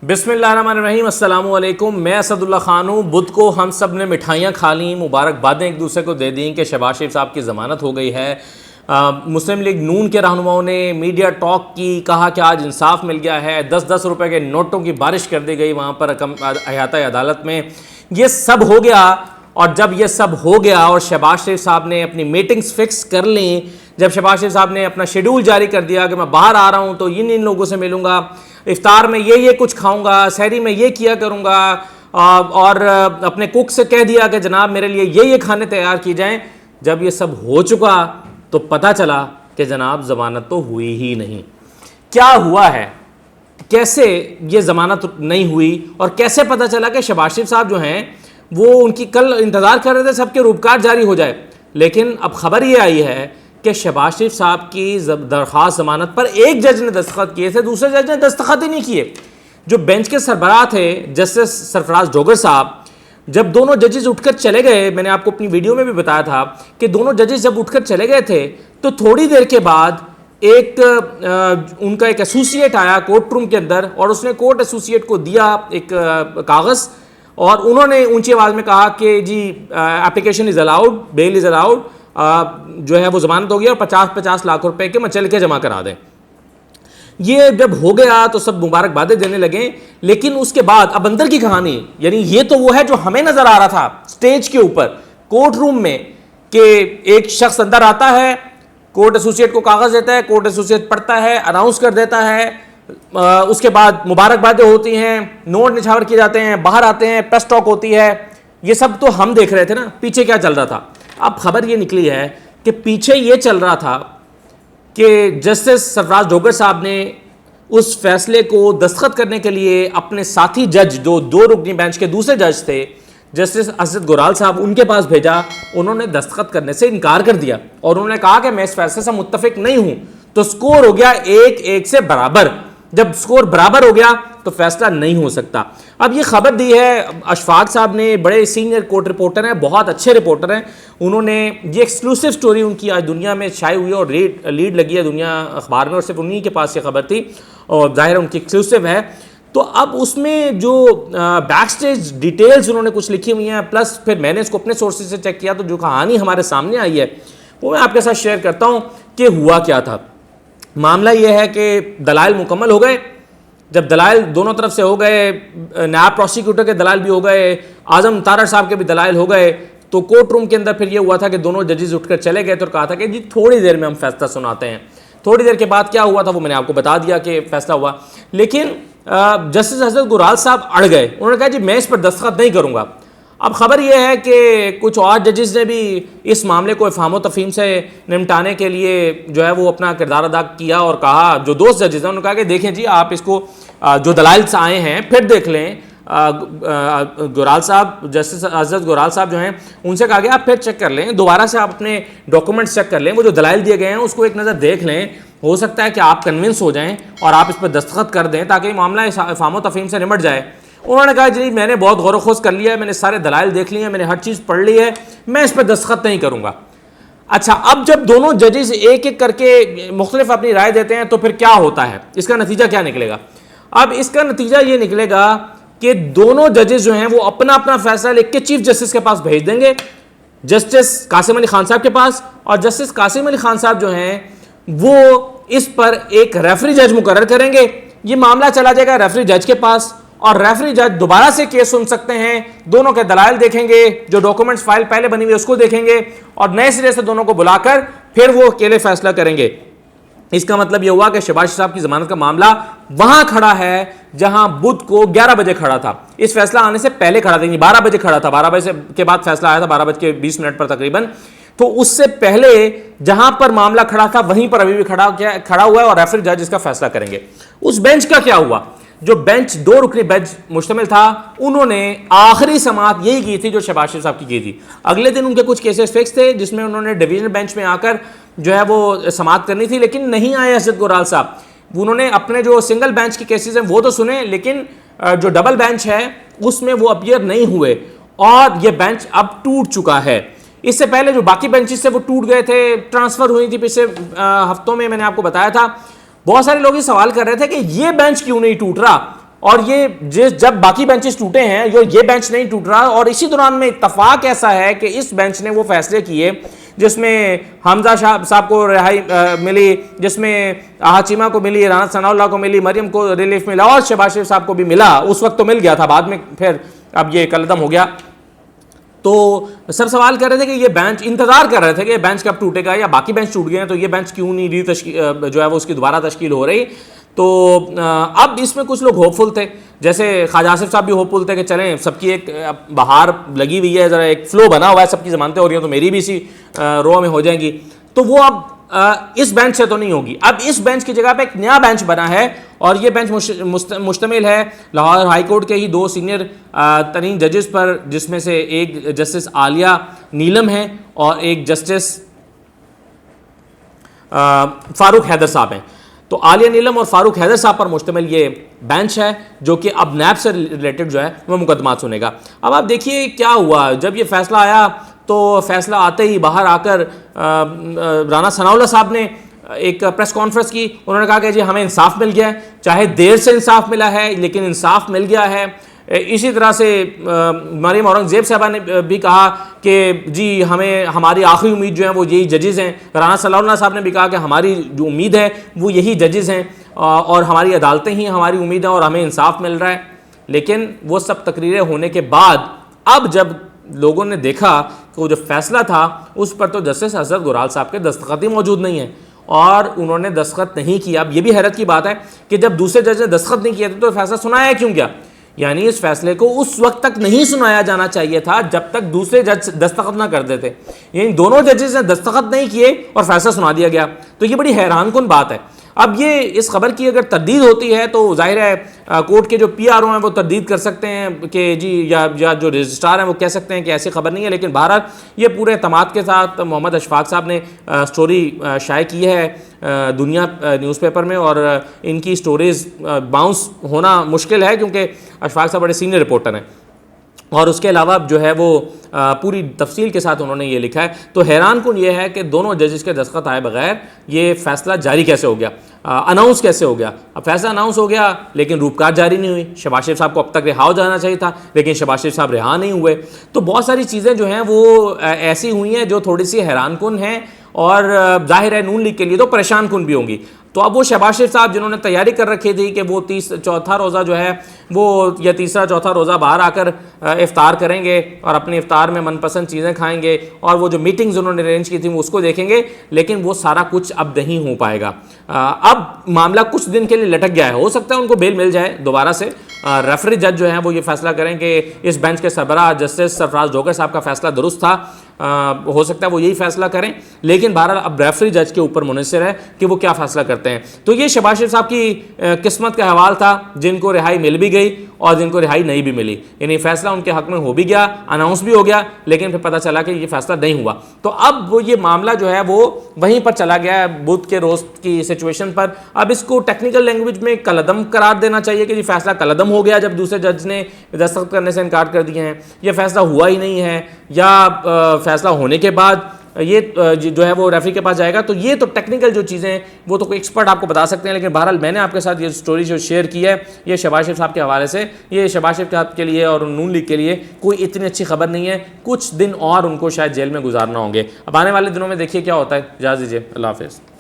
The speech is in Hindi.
बिस्मिल्लाहिर्रहमानिर्रहीम, अस्सलामु अलैकुम। मैं असदुल्ला खान हूँ। बुध को हम सब ने मिठाइयाँ खा ली, मुबारकबादें एक दूसरे को दे दी कि शहबाज शरीफ साहब की ज़मानत हो गई है। मुस्लिम लीग नून के रहनुमाओं ने मीडिया टॉक की, कहा कि आज इंसाफ मिल गया है। 10-10 रुपए के नोटों की बारिश कर दी गई वहाँ पर अहाता अदालत में। ये सब हो गया, और जब ये सब हो गया और शहबाज शरीफ साहब ने अपनी मीटिंग्स फिक्स कर ली, जब शहबाज शरीफ साहब ने अपना शेड्यूल जारी कर दिया कि मैं बाहर आ रहा हूँ तो इन लोगों से मिलूंगा, इफ्तार में ये कुछ खाऊंगा, सहरी में ये किया करूँगा, और अपने कुक से कह दिया कि जनाब मेरे लिए ये खाने तैयार की जाएं। जब ये सब हो चुका तो पता चला कि जनाब ज़मानत तो हुई ही नहीं। क्या हुआ है, कैसे ये ज़मानत नहीं हुई, और कैसे पता चला कि शहबाज शरीफ साहब जो हैं वो उनकी कल इंतज़ार कर रहे थे सबके रूपकार जारी हो जाए, लेकिन अब खबर ये आई है कि शहबाज शरीफ साहब की दरख्वास्त ज़मानत पर एक जज ने दस्तखत किए थे, दूसरे जज ने दस्तखत ही नहीं किए। जो बेंच के सरबराह थे जस्टिस सरफराज जोगर साहब, जब दोनों जजेस उठकर चले गए, मैंने आपको अपनी वीडियो में भी बताया था कि दोनों जजेस जब उठकर चले गए थे तो थोड़ी देर के बाद उनका एक एसोसिएट आया कोर्ट रूम के अंदर, और उसने कोर्ट एसोसिएट को दिया एक कागज़, और उन्होंने ऊंची आवाज़ में कहा कि जी application is allowed, bail is allowed, जो है वो ज़मानत हो गई और 50-50 लाख रुपए के मचल के जमा करा दें। ये जब हो गया तो सब मुबारकबादें देने लगे, लेकिन उसके बाद अब अंदर की कहानी, यानी ये तो वो है जो हमें नजर आ रहा था स्टेज के ऊपर कोर्ट रूम में, कि एक शख्स अंदर आता है, कोर्ट एसोसिएट को कागज देता है, कोर्ट एसोसिएट पढ़ता है, अनाउंस कर देता है, उसके बाद मुबारकबादें होती हैं, नोट निछावर किए जाते हैं, बाहर आते हैं, प्रेस टॉक होती है। ये सब तो हम देख रहे थे ना, पीछे क्या चल रहा था। अब खबर ये निकली है कि पीछे ये चल रहा था कि जस्टिस सरफराज जोगर साहब ने उस फैसले को दस्तखत करने के लिए अपने साथी जज, जो 2 रुकनी बेंच के दूसरे जज थे, जस्टिस असद गोराल साहब, उनके पास भेजा। उन्होंने दस्तखत करने से इनकार कर दिया और उन्होंने कहा कि मैं इस फैसले से मुत्तफिक नहीं हूं। तो स्कोर हो गया 1-1 से बराबर। जब स्कोर बराबर हो गया तो फैसला नहीं हो सकता। अब ये खबर दी है अशफाक साहब ने, बड़े सीनियर कोर्ट रिपोर्टर हैं, बहुत अच्छे रिपोर्टर हैं। उन्होंने ये एक्सक्लूसिव स्टोरी उनकी आज दुनिया में छाई हुई है और लीड लगी है दुनिया अखबार में, और सिर्फ उन्हीं के पास ये खबर थी और जाहिर उनकी एक्सक्लूसिव है। तो अब उसमें जो बैक स्टेज डिटेल्स उन्होंने कुछ लिखी हुई हैं, प्लस फिर मैंने इसको अपने सोर्सेज से चेक किया, तो जो कहानी हमारे सामने आई है वो मैं आपके साथ शेयर करता हूँ कि हुआ क्या था। मामला यह है कि दलाइल मुकम्मल हो गए। जब दलाइल दोनों तरफ से हो गए, नायब प्रोसिक्यूटर के दलाइल भी हो गए, आजम तारड़ साहब के भी दलाइल हो गए, तो कोर्ट रूम के अंदर फिर ये हुआ था कि दोनों जजेस उठकर चले गए तो कहा था कि जी थोड़ी देर में हम फैसला सुनाते हैं। थोड़ी देर के बाद क्या हुआ था वो मैंने आपको बता दिया कि फैसला हुआ, लेकिन जस्टिस असद गोराल साहब अड़ गए। उन्होंने कहा जी मैं इस पर दस्तखत नहीं करूँगा। अब खबर यह है कि कुछ और जजेस ने भी इस मामले को इफ़हाम तफ़हीम से निपटाने के लिए जो है वो अपना किरदार अदा किया, और कहा, जो दोस्त जजेस हैं उन्होंने कहा कि देखें जी आप इसको जो दलाइल से आए हैं फिर देख लें। गोराल साहब, जस्टिस असद गोराल साहब जो हैं उनसे कहा गया आप फिर चेक कर लें, दोबारा से आप अपने डॉक्यूमेंट्स चेक कर लें, वो जो दलाइल दिए गए हैं उसको एक नज़र देख लें, हो सकता है कि आप कन्विंस हो जाएं और आप इस पर दस्तखत कर दें ताकि मामला इफ़हाम तफ़हीम से निमट जाए। उन्होंने कहा जी मैंने बहुत गौर खोज कर लिया है, मैंने सारे दलाइल देख लिए हैं, मैंने हर चीज़ पढ़ ली है, मैं इस पर दस्तखत नहीं करूँगा। अच्छा, अब जब दोनों जजेस एक एक करके मुख्तलिफ अपनी राय देते हैं तो फिर क्या होता है, इसका नतीजा क्या निकलेगा? अब इसका नतीजा ये निकलेगा कि दोनों जजेस जो हैं वो अपना अपना फैसला लिख के चीफ जस्टिस के पास भेज देंगे, जस्टिस कासिम अली खान साहब के पास, और जस्टिस कासिम अली खान साहब जो हैं वो इस पर एक रेफरी जज मुकर्रर करेंगे। ये मामला चला जाएगा रेफरी जज के पास, और रेफरी जज दोबारा से केस सुन सकते हैं, दोनों के दलाइल देखेंगे, जो डॉक्यूमेंट्स फाइल पहले बनी हुई उसको देखेंगे, और नए सिरे से दोनों को बुलाकर फिर वो अकेले फैसला करेंगे। इसका मतलब यह हुआ कि शहबाज साहब की जमानत का मामला वहां खड़ा है जहां बुध को 11 बजे खड़ा था। इस फैसला आने से पहले खड़ा था, 12 बजे खड़ा था, 12 बजे के बाद फैसला आया था 12:20 पर तकरीबन। तो उससे पहले जहां पर मामला खड़ा था वहीं पर अभी भी खड़ा हुआ है, और रेफरी जज इसका फैसला करेंगे। उस बेंच का क्या हुआ? जो बेंच 2 रुकनी बेंच मुश्तमिल था, उन्होंने आखिरी समाअत यही की थी जो शहबाज शरीफ साहब की थी। अगले दिन उनके कुछ केसेस फिक्स थे जिसमें उन्होंने डिवीजन बेंच में आकर जो है वो समाअत करनी थी, लेकिन नहीं आए असद गोराल साहब। उन्होंने अपने जो सिंगल बेंच के केसेस हैं वो तो सुने, लेकिन जो डबल बेंच है उसमें वो अपीयर नहीं हुए, और ये बेंच अब टूट चुका है। इससे पहले जो बाकी बेंचेस थे वो टूट गए थे, ट्रांसफर हुई थी पिछले हफ्तों में, मैंने आपको बताया था। बहुत सारे लोग ये सवाल कर रहे थे कि ये बेंच क्यों नहीं टूट रहा, और ये जब बाकी बेंचेस टूटे हैं ये बेंच नहीं टूट रहा। और इसी दौरान में इत्तफाक ऐसा है कि इस बेंच ने वो फैसले किए जिसमें हमजा साहब को रिहाई मिली, जिसमें हाचिमा को मिली, राना सनाउल्लाह को मिली, मरियम को रिलीफ मिला और शहबाज शरीफ साहब को भी मिला। उस वक्त तो मिल गया था, बाद में फिर अब ये कलदम हो गया। तो सब सवाल कर रहे थे कि ये बेंच, इंतजार कर रहे थे कि ये बेंच कब टूटेगा, या बाकी बेंच टूट गए हैं तो ये बेंच क्यों नहीं जो है वो उसकी दोबारा तश्कील हो रही। तो अब इसमें कुछ लोग होपफुल थे, जैसे ख्वाजा आसिफ साहब भी होपफुल थे कि चलें सबकी एक बहार लगी हुई है, ज़रा एक फ्लो बना हुआ है, सबकी ज़मानतें हो रही हैं तो मेरी भी इसी रो में हो जाएंगी। तो वो अब इस बेंच से तो नहीं होगी। अब इस बेंच की जगह पे एक नया बेंच बना है और ये बेंच मुश्तमिल है लाहौर हाई कोर्ट के ही 2 सीनियर तरीन जजेस पर, जिसमें से एक जस्टिस आलिया नीलम है और एक जस्टिस फारूक हैदर साहब हैं। तो आलिया नीलम और फारूक हैदर साहब पर मुश्तमिल ये बेंच है जो कि अब नैब से रिलेटेड जो है वह मुकदमा सुनेगा। अब आप देखिए क्या हुआ, जब ये फैसला आया तो फैसला आते ही बाहर आकर राना सनाउल्लाह साहब ने एक प्रेस कॉन्फ्रेंस की। उन्होंने कहा कि जी हमें इंसाफ मिल गया है, चाहे देर से इंसाफ मिला है लेकिन इंसाफ मिल गया है। इसी तरह से मरियम औरंगज़ेब साहबा ने भी कहा कि जी हमें, हमारी आखिरी उम्मीद जो है वो यही जजेज़ हैं। राना सनाउल्लाह साहब ने भी कहा कि हमारी जो उम्मीद है वो यही जजेज़ हैं और हमारी अदालतें ही हमारी उम्मीद है और हमें इंसाफ मिल रहा है। लेकिन वो सब तकरीरें होने के बाद अब जब लोगों ने देखा कि वो जो फैसला था उस पर तो जस्टिस हजरत गुराल साहब के दस्तखत ही मौजूद नहीं है और उन्होंने दस्तखत नहीं किया। अब ये भी हैरत की बात है कि जब दूसरे जज ने दस्तखत नहीं किए थे तो फैसला सुनाया क्यों गया? यानी इस फैसले को उस वक्त तक नहीं सुनाया जाना चाहिए था जब तक दूसरे जज दस्तखत ना कर देते। यानी दोनों जजेस ने दस्तखत नहीं किए और फैसला सुना दिया गया। तो ये बड़ी हैरानकुन बात है। अब ये इस खबर की अगर तरदीद होती है तो जाहिर है कोर्ट के जो PRO हैं वो तरदीद कर सकते हैं कि जी या जो रजिस्ट्रार हैं वो कह सकते हैं कि ऐसी खबर नहीं है। लेकिन बहरहाल ये पूरे एतमाद के साथ मोहम्मद अशफाक साहब ने स्टोरी शाये की है दुनिया न्यूज़पेपर में और इनकी स्टोरीज़ बाउंस होना मुश्किल है क्योंकि अशफाक साहब बड़े सीनियर रिपोर्टर हैं और उसके अलावा जो है वो पूरी तफसील के साथ उन्होंने ये लिखा है। तो हैरानकुन ये है कि दोनों जजेस के दस्तखत आए बगैर ये फैसला जारी कैसे हो गया, अनाउंस कैसे हो गया। अब फैसला अनाउंस हो गया लेकिन रूपकार जारी नहीं हुई। शहबाज शरीफ साहब को अब तक रिहा हो जाना चाहिए था लेकिन शहबाज शरीफ साहब रिहा नहीं हुए। तो बहुत सारी चीज़ें जो हैं वो ऐसी हुई हैं जो थोड़ी सी हैरानकुन हैं और जाहिर है नून लीग के लिए तो परेशान कुन भी होंगी। तो अब वो शहबाज शरीफ साहब जिन्होंने तैयारी कर रखी थी कि वो चौथा रोज़ा जो है वो या तीसरा चौथा रोज़ा बाहर आकर इफ्तार करेंगे और अपने इफ्तार में मनपसंद चीज़ें खाएंगे और वो जो मीटिंग्स उन्होंने अरेंज की थी वो उसको देखेंगे, लेकिन वो सारा कुछ अब नहीं हो पाएगा। अब मामला कुछ दिन के लिए लटक गया है। हो सकता है उनको बेल मिल जाए दोबारा से। रेफरी जज जो है वो ये फैसला करें कि इस बेंच के सरबराह जस्टिस सरफराज जोकर साहब का फैसला दुरुस्त था। हो सकता है वो यही फैसला करें, लेकिन बहरहाल अब रेफरी जज के ऊपर मुनहसर है कि वो क्या फैसला करते हैं। तो ये शहबाज शरीफ साहब की किस्मत का हवाल था, जिनको रिहाई मिल भी गई और जिनको रिहाई नहीं भी मिली। यानी फैसला उनके हक में हो भी गया, अनाउंस भी हो गया, लेकिन फिर पता चला कि ये फैसला नहीं हुआ। तो अब वो ये मामला जो है वो वहीं पर चला गया है, बुध के रोज की सिचुएशन पर। अब इसको टेक्निकल लैंग्वेज में कलदम करार देना चाहिए कि ये फैसला कलदम हो गया जब दूसरे जज ने दस्तखत करने से इनकार कर दिए हैं, यह फैसला हुआ ही नहीं है, या फैसला होने के बाद ये जो है वो रेफरी के पास जाएगा। तो ये तो टेक्निकल जो चीज़ें हैं वो तो कोई एक्सपर्ट आपको बता सकते हैं, लेकिन बहरहाल मैंने आपके साथ ये स्टोरी जो शेयर की है ये शहबाज शरीफ साहब के हवाले से, ये शहबाज शरीफ साहब के लिए और नून लीग के लिए कोई इतनी अच्छी खबर नहीं है। कुछ दिन और उनको शायद जेल में गुजारना होंगे। अब आने वाले दिनों में देखिए क्या होता है। इजाज़त दीजिए, अल्लाह हाफ़िज़।